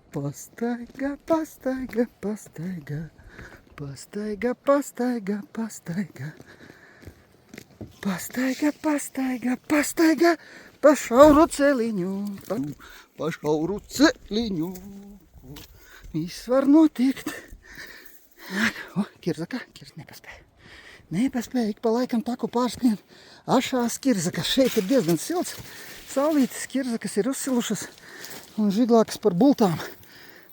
Pastaiga, pastaiga, pastaiga. Pastaiga, pastaiga, pastaiga. Pastaiga, pastaiga, pastaiga. Pa šauru celiņu, pa šauru celiņu. Viss var notikt. O, Kirzaka, nepaspēja. Nepaspēja, ik pa laikam taku pārskrien. Ašās Kirzakas. Šeit ir diezgan silts. Saulītes Kirzakas ir uzsilušas un žiglākas par bultām,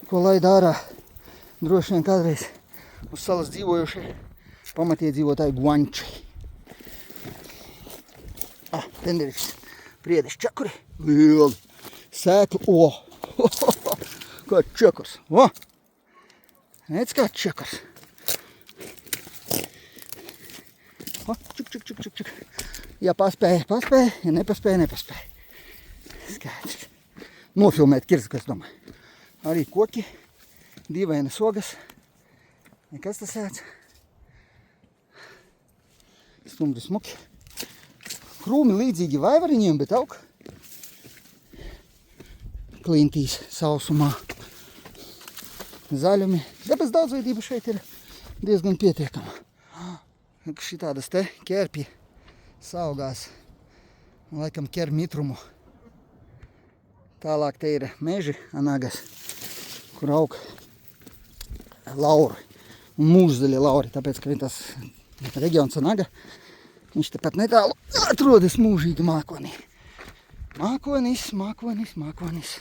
ko laida ārā droši vien kādreiz uz salas dzīvojušie pamatiedzīvotāji guanči. Tenderīšas priedes čakuri. Lieli. Sēkli. Kā čakurs. Redz kā čakurs. Čuk. Ja paspēja. Ja nepaspēja. Skaidrs. Nofilmēt Kirzaku, es domāju. Arī koki, dīvainas ogas. Nekas tas ēdz. Stumbri smuki. Krūmi līdzīgi vaivariņiem, bet aug klintīs sausumā. Zaļumi. Dabas daudzveidība šeit ir diezgan pietiekama. Šitādas te ķērpji saugās, laikam ķer mitrumu. Tālāk te ir meži anagas, kur aug lauri un mūžzaļie lauri, tāpēc, ka tas reģions anaga, viņš te pat netālu atrodas mūžīgi mākonī. Mākonis.